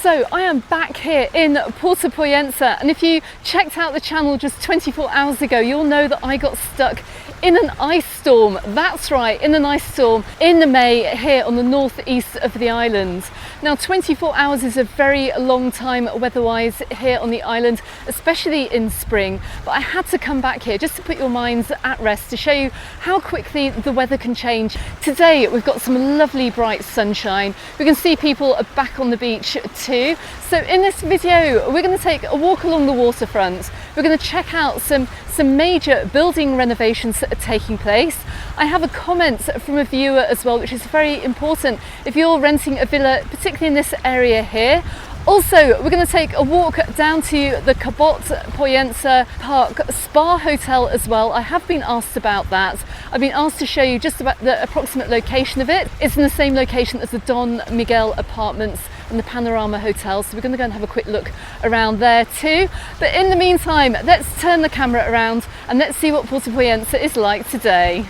So I am back here in Puerto Pollensa, and if you checked out the channel just 24 hours ago, you'll know that I got stuck in an ice storm. That's right, in an ice storm in May here on the northeast of the island. Now 24 hours is a very long time weather-wise here on the island, especially in spring, but I had to come back here just to put your minds at rest, to show you how quickly the weather can change. Today we've got some lovely bright sunshine. We can see people are back on the beach too. So in this video we're going to take a walk along the waterfront. We're going to check out some major building renovations that are taking place. I have a comment from a viewer as well, which is very important if you're renting a villa, particularly in this area here. Also, we're going to take a walk down to the Cabot Pollensa Park Spa Hotel as well. I have been asked about that. I've been asked to show you just about the approximate location of it. It's in the same location as the Don Miguel apartments and the Panorama Hotel, so we're going to go and have a quick look around there too. But in the meantime, let's turn the camera around and let's see what Puerto Pollensa is like today.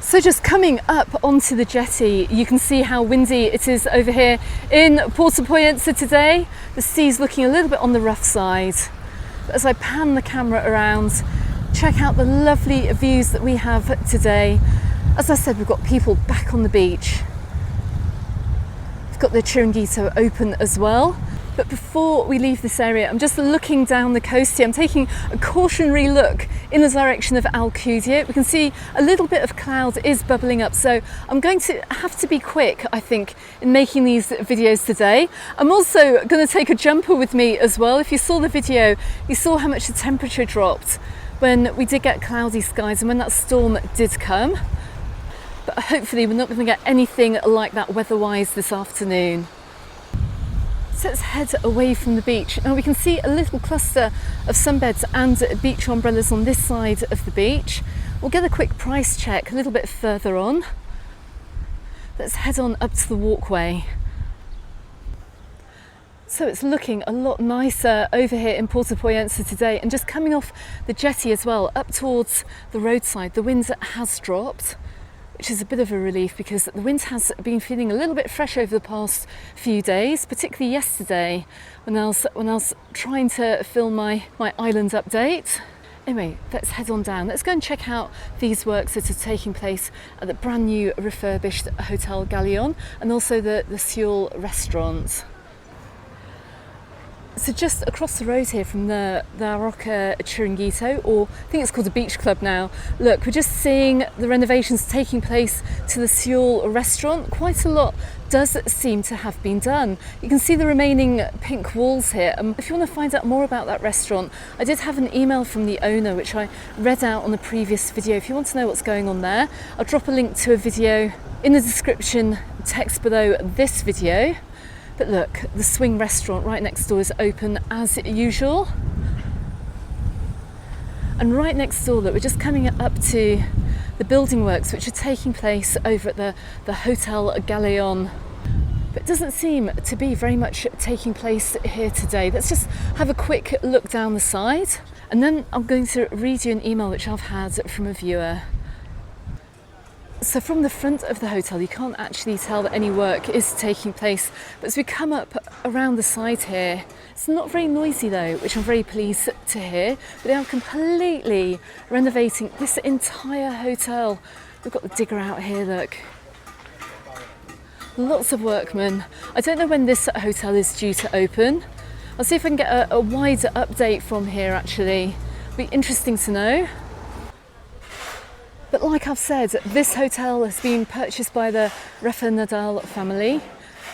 So just coming up onto the jetty, you can see how windy it is over here in Puerto Pollensa today. The sea's looking a little bit on the rough side. But as I pan the camera around, check out the lovely views that we have today. As I said, we've got people back on the beach. We've got the chiringuito open as well. But before we leave this area, I'm just looking down the coast here. I'm taking a cautionary look in the direction of Alcudia. We can see a little bit of cloud is bubbling up, so I'm going to have to be quick, I think, in making these videos today. I'm also going to take a jumper with me as well. If you saw the video, you saw how much the temperature dropped when we did get cloudy skies and when that storm did come. But hopefully we're not going to get anything like that weather-wise this afternoon. So let's head away from the beach. Now we can see a little cluster of sunbeds and beach umbrellas on this side of the beach. We'll get a quick price check a little bit further on. Let's head on up to the walkway. So it's looking a lot nicer over here in Puerto Pollensa today, and just coming off the jetty as well, up towards the roadside, the wind has dropped, which is a bit of a relief because the wind has been feeling a little bit fresh over the past few days, particularly yesterday when I was trying to film my island update. Anyway, let's head on down. Let's go and check out these works that are taking place at the brand new refurbished Hotel Galeon and also the Seoul restaurant. So just across the road here from the Majorca chiringuito, or I think it's called a beach club now. Look, we're just seeing the renovations taking place to the Seoul restaurant. Quite a lot does seem to have been done. You can see the remaining pink walls here. If you want to find out more about that restaurant, I did have an email from the owner which I read out on the previous video. If you want to know what's going on there, I'll drop a link to a video in the description text below this video. But look, the swing restaurant right next door is open as usual. And right next door, look, we're just coming up to the building works which are taking place over at the Hotel Galeon. But it doesn't seem to be very much taking place here today. Let's just have a quick look down the side, and then I'm going to read you an email which I've had from a viewer. So from the front of the hotel you can't actually tell that any work is taking place, but as we come up around the side here, it's not very noisy though, which I'm very pleased to hear. But they are completely renovating this entire hotel. We've got the digger out here, look. Lots of workmen. I don't know when this hotel is due to open. I'll see if I can get a wider update from here actually. It'll be interesting to know. But like I've said, this hotel has been purchased by the Nadal family,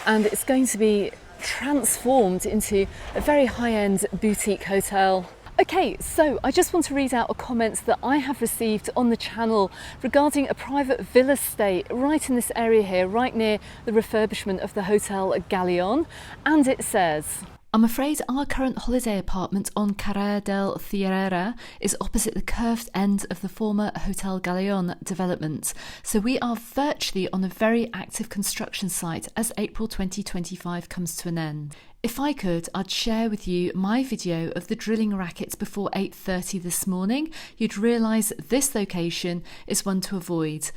and it's going to be transformed into a very high-end boutique hotel. Okay, so I just want to read out a comment that I have received on the channel regarding a private villa stay right in this area here, right near the refurbishment of the Hotel Galeon, and it says, "I'm afraid our current holiday apartment on Carrera del Tierra is opposite the curved end of the former Hotel Galeon development, so we are virtually on a very active construction site as April 2025 comes to an end. If I could, I'd share with you my video of the drilling rackets before 8:30 this morning. You'd realise this location is one to avoid.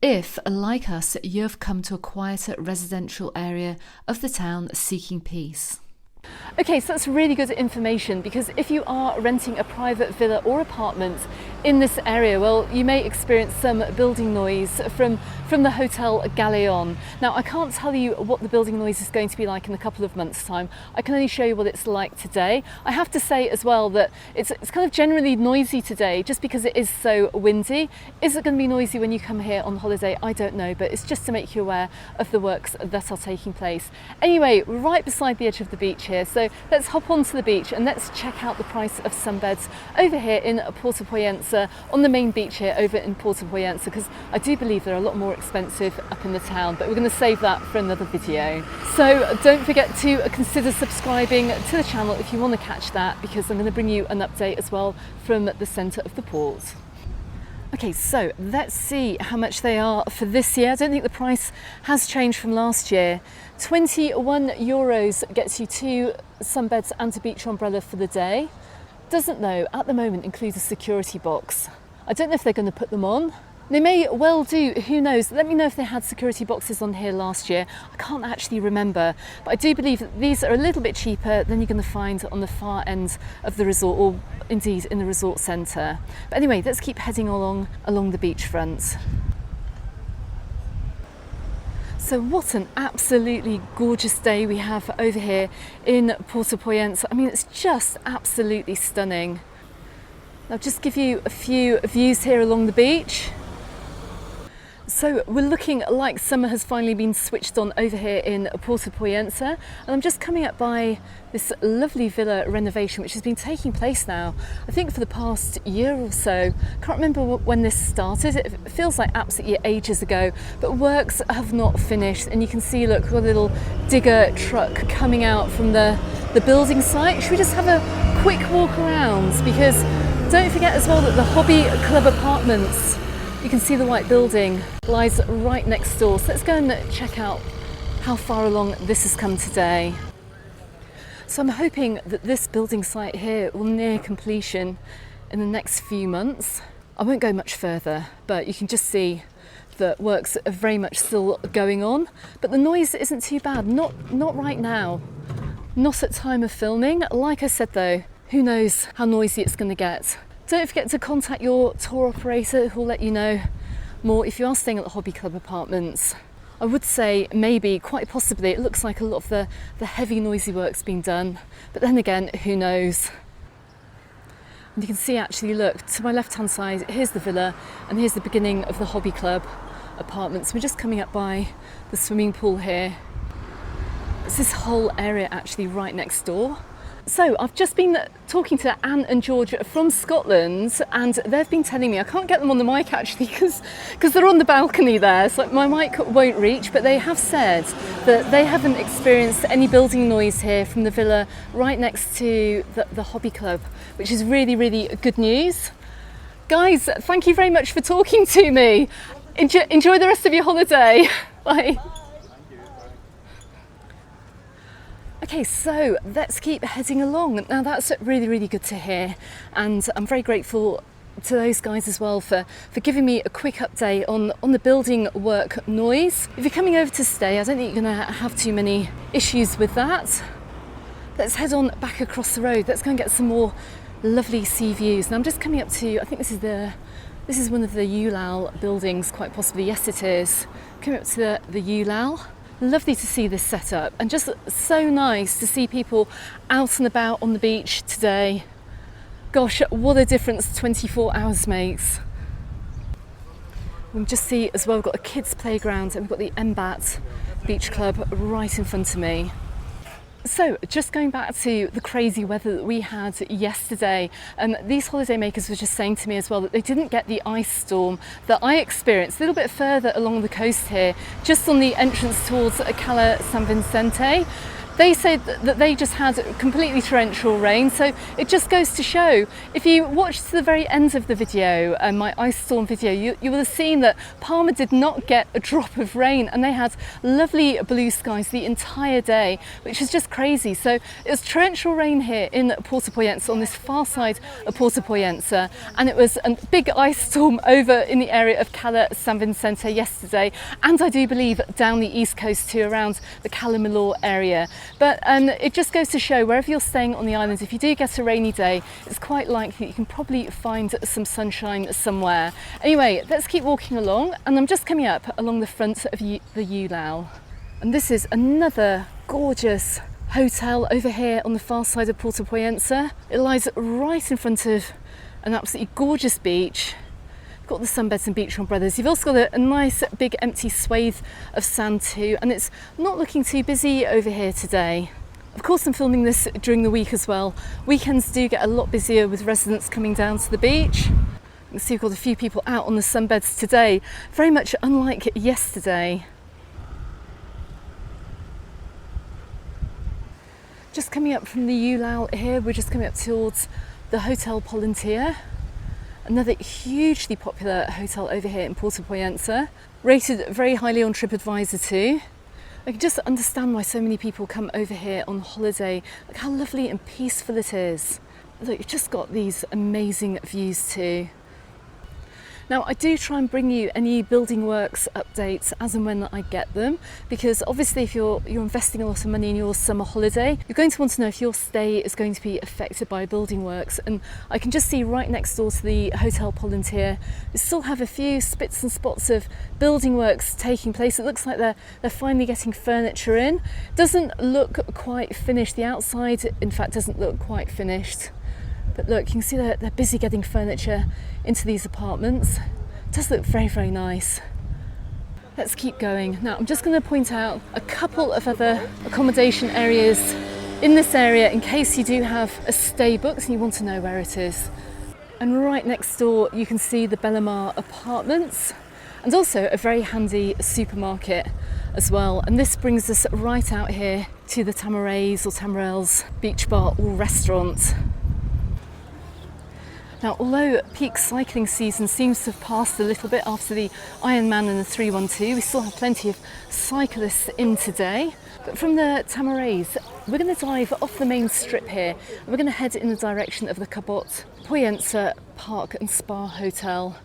if, like us, you've come to a quieter residential area of the town seeking peace. Okay, so that's really good information, because if you are renting a private villa or apartment in this area, well, you may experience some building noise from the Hotel Galeon. Now, I can't tell you what the building noise is going to be like in a couple of months' time. I can only show you what it's like today. I have to say as well that it's kind of generally noisy today, just because it is so windy. Is it going to be noisy when you come here on holiday? I don't know, but it's just to make you aware of the works that are taking place. Anyway, we're right beside the edge of the beach here, so let's hop onto the beach and let's check out the price of sunbeds over here in Puerto Pollensa, on the main beach here over in Puerto Pollensa, because I do believe they're a lot more expensive up in the town, but we're going to save that for another video. So don't forget to consider subscribing to the channel if you want to catch that, because I'm going to bring you an update as well from the centre of the port. Okay, so let's see how much they are for this year. I don't think the price has changed from last year. €21 gets you 2 sunbeds and a beach umbrella for the day. Doesn't, though, at the moment include a security box. I don't know if they're going to put them on. They may well do, who knows. Let me know if they had security boxes on here last year. I can't actually remember, but I do believe that these are a little bit cheaper than you're going to find on the far end of the resort, or indeed in the resort centre. But anyway, let's keep heading along the beachfront. So what an absolutely gorgeous day we have over here in Puerto Pollensa. I mean, it's just absolutely stunning. I'll just give you a few views here along the beach. So we're looking like summer has finally been switched on over here in Puerto Pollensa, and I'm just coming up by this lovely villa renovation which has been taking place now, I think, for the past year or so. Can't remember when this started. It feels like absolutely ages ago, but works have not finished, and you can see, look, we've got a little digger truck coming out from the building site. Should we just have a quick walk around? Because don't forget as well that the Hobby Club apartments, you can see the white building, lies right next door. So let's go and check out how far along this has come today. So I'm hoping that this building site here will near completion in the next few months. I won't go much further, but you can just see that works are very much still going on. But the noise isn't too bad, not right now, not at time of filming. Like I said though, who knows how noisy it's going to get. Don't forget to contact your tour operator who will let you know more if you are staying at the Hobby Club apartments. I would say maybe, quite possibly, it looks like a lot of the heavy noisy work's been done, but then again, who knows. And you can see, actually, look, to my left hand side, here's the villa and here's the beginning of the Hobby Club apartments. We're just coming up by the swimming pool here. It's this whole area actually right next door. So I've just been talking to Anne and George from Scotland, and they've been telling me, I can't get them on the mic actually because they're on the balcony there, so my mic won't reach, but they have said that they haven't experienced any building noise here from the villa right next to the Hobby Club, which is really, really good news. Guys, thank you very much for talking to me. Enjoy the rest of your holiday. Bye. Okay, so let's keep heading along. Now that's really, really good to hear, and I'm very grateful to those guys as well for giving me a quick update on the building work noise. If you're coming over to stay, I don't think you're going to have too many issues with that. Let's head on back across the road. Let's go and get some more lovely sea views. Now I'm just coming up to, I think this is one of the Ulal buildings, quite possibly. Yes, it is. Coming up to the Ulal. Lovely to see this setup, and just so nice to see people out and about on the beach today. Gosh, what a difference 24 hours makes. We can just see as well, we've got a kids playground and we've got the Embat Beach Club right in front of me. So just going back to the crazy weather that we had yesterday, these holidaymakers were just saying to me as well that they didn't get the ice storm that I experienced a little bit further along the coast here, just on the entrance towards Cala San Vicente. They said that they just had completely torrential rain, so it just goes to show, if you watch to the very end of the video, my ice storm video, you will have seen that Palma did not get a drop of rain, and they had lovely blue skies the entire day, which is just crazy. So it was torrential rain here in Puerto Pollensa, on this far side of Puerto Pollensa, and it was a big ice storm over in the area of Cala San Vicente yesterday, and I do believe down the east coast too, around the Cala Milor area. But it just goes to show, wherever you're staying on the island, if you do get a rainy day, it's quite likely you can probably find some sunshine somewhere. Anyway, let's keep walking along, and I'm just coming up along the front of the Ulao. And this is another gorgeous hotel over here on the far side of Puerto Pollensa. It lies right in front of an absolutely gorgeous beach. Got the sunbeds and beach umbrellas. You've also got a nice big empty swathe of sand too, and it's not looking too busy over here today. Of course, I'm filming this during the week as well. Weekends do get a lot busier with residents coming down to the beach. You can see we've got a few people out on the sunbeds today, very much unlike yesterday. Just coming up from the Ulao here, we're just coming up towards the Hotel Pollensa. Another hugely popular hotel over here in Puerto Pollensa, rated very highly on TripAdvisor too. I can just understand why so many people come over here on holiday. Look how lovely and peaceful it is. Look, you've just got these amazing views too. Now, I do try and bring you any building works updates as and when I get them, because obviously if you're investing a lot of money in your summer holiday, you're going to want to know if your stay is going to be affected by building works. And I can just see right next door to the Hotel Pollensa, we still have a few spits and spots of building works taking place. It looks like they're finally getting furniture in. Doesn't look quite finished. The outside, in fact, doesn't look quite finished. But look, you can see they're busy getting furniture into these apartments. It does look very, very nice. Let's keep going. Now, I'm just going to point out a couple of other accommodation areas in this area in case you do have a stay booked and you want to know where it is. And right next door, you can see the Bellamar apartments, and also a very handy supermarket as well. And this brings us right out here to the Tamarays or Tamarels beach bar or restaurant. Now, although peak cycling season seems to have passed a little bit after the Ironman and the 312, we still have plenty of cyclists in today. But from the Tamarays, we're going to dive off the main strip here, and we're going to head in the direction of the Cabot Pollensa Park and Spa Hotel.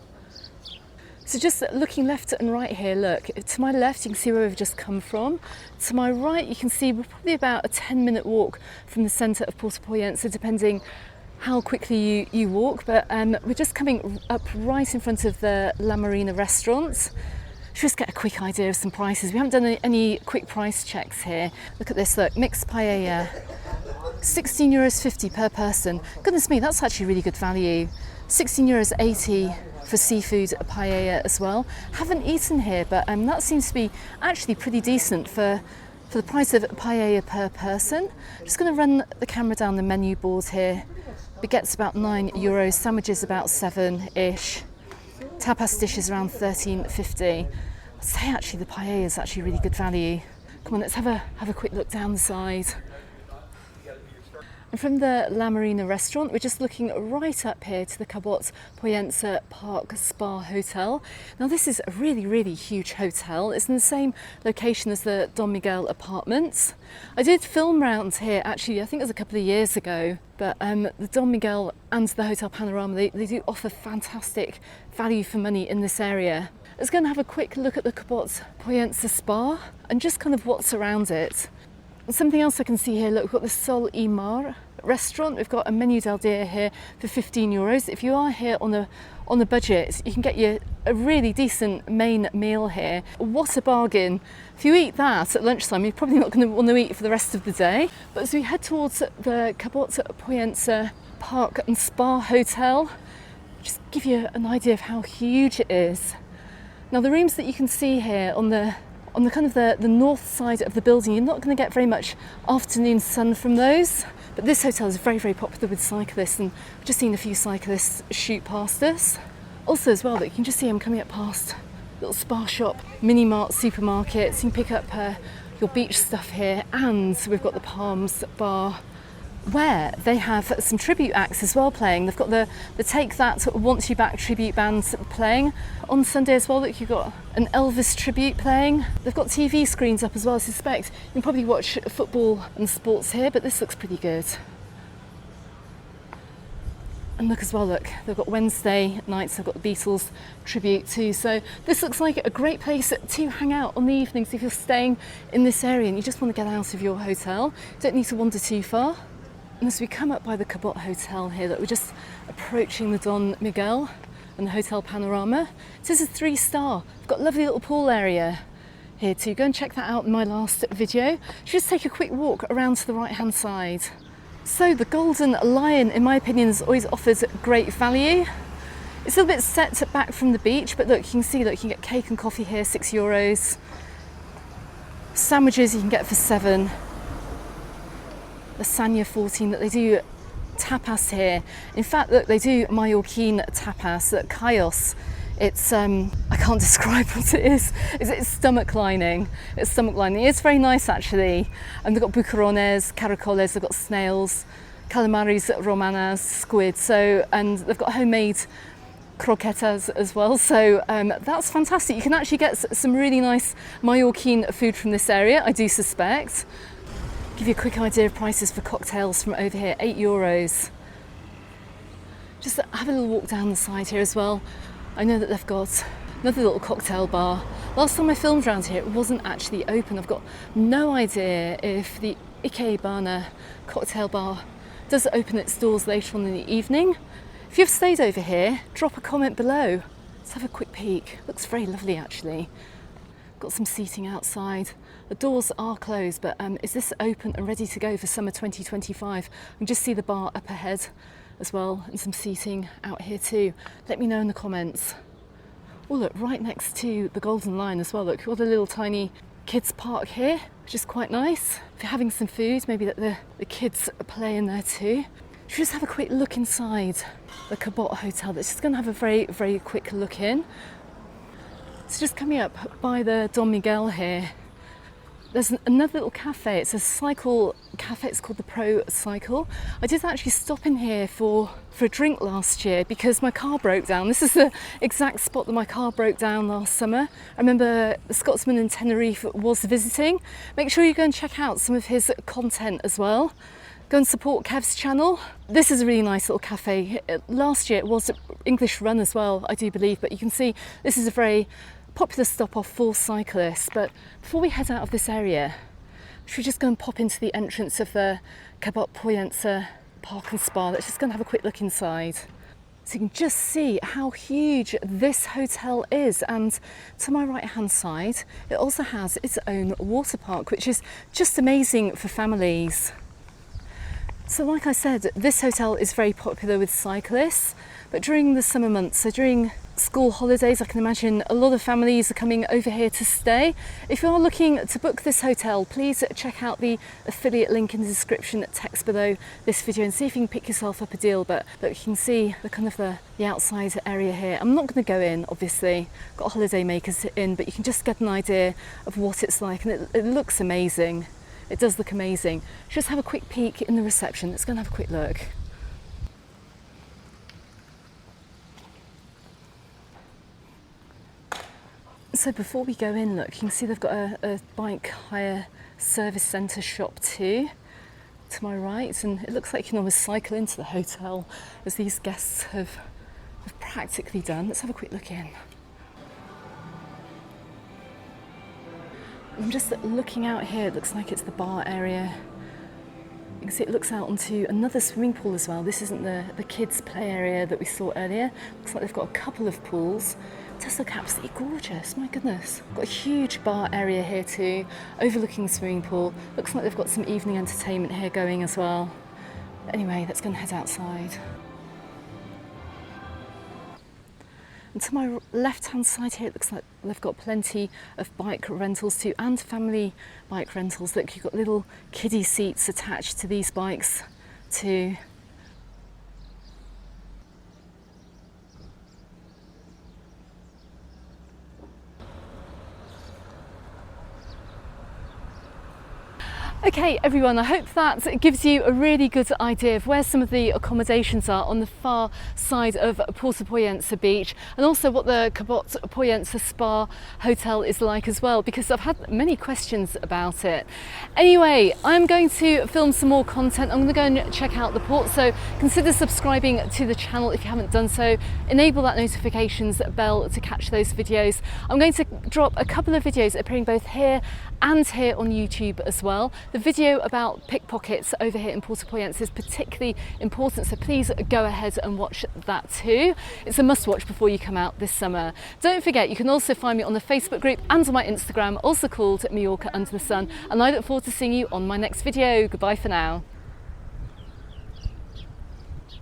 So just looking left and right here, look, to my left you can see where we've just come from. To my right you can see we're probably about a 10-minute walk from the centre of Puerto Pollensa, depending how quickly you walk, but we're just coming up right in front of the La Marina restaurant. Just get a quick idea of some prices. We haven't done any quick price checks here. Look at this, look, mixed paella, €16.50 per person. Goodness me, that's actually really good value. €16.80 for seafood paella as well. Haven't eaten here, but that seems to be actually pretty decent for the price of paella per person. Just going to run the camera down the menu board here. Baguette's about €9, sandwiches about 7-ish. Tapas dishes around $13.50. I'd say actually the paella is actually really good value. Come on, let's have a quick look down the side. And from the La Marina restaurant, we're just looking right up here to the Cabot Pollensa Park Spa Hotel. Now this is a really, really huge hotel. It's in the same location as the Don Miguel apartments. I did film round here actually, I think it was a couple of years ago, but the Don Miguel and the Hotel Panorama, they do offer fantastic value for money in this area. I was going to have a quick look at the Cabot Pollensa Spa and just kind of what's around it. Something else I can see here, look, we've got the Sol y Mar restaurant. We've got a menu del dia here for €15. If you are here on a budget, you can get you a really decent main meal here. What a bargain. If you eat that at lunchtime, you're probably not going to want to eat for the rest of the day. But as we head towards the Cabot Pollensa Park and Spa Hotel, just give you an idea of how huge it is. Now the rooms that you can see here on the kind of the north side of the building, you're not going to get very much afternoon sun from those. But this hotel is very, very popular with cyclists, and I've just seen a few cyclists shoot past us. Also as well, that you can just see them coming up past little spa shop, mini mart supermarkets. You can pick up your beach stuff here, and we've got the Palms bar where they have some tribute acts as well playing. They've got the Take That Want You Back tribute bands playing on Sunday as well. Look, you've got an Elvis tribute playing. They've got TV screens up as well. I suspect you can probably watch football and sports here, but this looks pretty good. And look as well, look, they've got Wednesday nights, they've got the Beatles tribute too. So this looks like a great place to hang out on the evenings if you're staying in this area and you just want to get out of your hotel. You don't need to wander too far. And as we come up by the Cabot Hotel here, that we're just approaching the Don Miguel and the Hotel Panorama. This is a 3-star. We've got a lovely little pool area here too. Go and check that out in my last video. Just take a quick walk around to the right hand side. So the Golden Lion, in my opinion, has always offered great value. It's a little bit set back from the beach, but look, you can see that you can get cake and coffee here, €6. Sandwiches you can get for £7. Lasagna 14, that they do tapas here. In fact, look, they do Mallorquin tapas, that Kaios. It's, I can't describe what it is. It's stomach lining. It's stomach lining. It's very nice actually. And they've got bucarones, caracoles, they've got snails, calamares romanas, squid. So, and they've got homemade croquetas as well. So that's fantastic. You can actually get some really nice Mallorquin food from this area, I do suspect. Give you a quick idea of prices for cocktails from over here, €8. Just have a little walk down the side here as well. I know that they've got another little cocktail bar. Last time I filmed around here, it wasn't actually open. I've got no idea if the Ikebana cocktail bar does open its doors later on in the evening. If you've stayed over here, drop a comment below. Let's have a quick peek. Looks very lovely actually. Got some seating outside. The doors are closed, but is this open and ready to go for summer 2025? I can just see the bar up ahead as well, and some seating out here too. Let me know in the comments. Oh look, right next to the Golden Lion as well, look, we've got a little tiny kids park here, which is quite nice. If you're having some food, maybe that the kids play in there too. Should we just have a quick look inside the Cabot Hotel? That's just going to have a very, very quick look in. So just coming up by the Don Miguel here, there's another little cafe. It's a cycle cafe. It's called the Pro Cycle. I did actually stop in here for a drink last year because my car broke down. This is the exact spot that my car broke down last summer. I remember the Scotsman in Tenerife was visiting. Make sure you go and check out some of his content as well. Go and support Kev's channel. This is a really nice little cafe. Last year it was English run as well, I do believe, but you can see this is a very popular stop off for cyclists. But before we head out of this area, should we just go and pop into the entrance of the Cabot Pollensa Park and Spa? Let's just go and have a quick look inside. So you can just see how huge this hotel is, and to my right hand side it also has its own water park, which is just amazing for families. So like I said, this hotel is very popular with cyclists, but during the summer months, so during school holidays, I can imagine a lot of families are coming over here to stay. If you are looking to book this hotel, please check out the affiliate link in the description text below this video and see if you can pick yourself up a deal. But look, you can see the kind of the outside area here. I'm not going to go in, obviously, got holiday makers in, but you can just get an idea of what it's like, and it looks amazing. It does look amazing. Just have a quick peek in the reception. Let's go and have a quick look. So before we go in, look, you can see they've got a bike hire service centre shop too, to my right, and it looks like you can almost cycle into the hotel, as these guests have practically done. Let's have a quick look in. I'm just looking out here, it looks like it's the bar area. You can see it looks out onto another swimming pool as well. This isn't the kids' play area that we saw earlier. Looks like they've got a couple of pools. It does look absolutely gorgeous, my goodness. Got a huge bar area here too, overlooking the swimming pool. Looks like they've got some evening entertainment here going as well. But anyway, let's go and head outside. And to my left-hand side here, it looks like they've got plenty of bike rentals too, and family bike rentals. Look, you've got little kiddie seats attached to these bikes too. Okay everyone, I hope that gives you a really good idea of where some of the accommodations are on the far side of Puerto Pollensa beach, and also what the Cabot Pollensa Spa hotel is like as well, because I've had many questions about it. Anyway, I'm going to film some more content. I'm going to go and check out the port, so consider subscribing to the channel if you haven't done so. Enable that notifications bell to catch those videos. I'm going to drop a couple of videos appearing both here and here on YouTube as well. The video about pickpockets over here in Puerto Pollensa is particularly important, so please go ahead and watch that too. It's a must watch before you come out this summer. Don't forget, you can also find me on the Facebook group and on my Instagram, also called Mallorca Under the Sun, and I look forward to seeing you on my next video. Goodbye for now.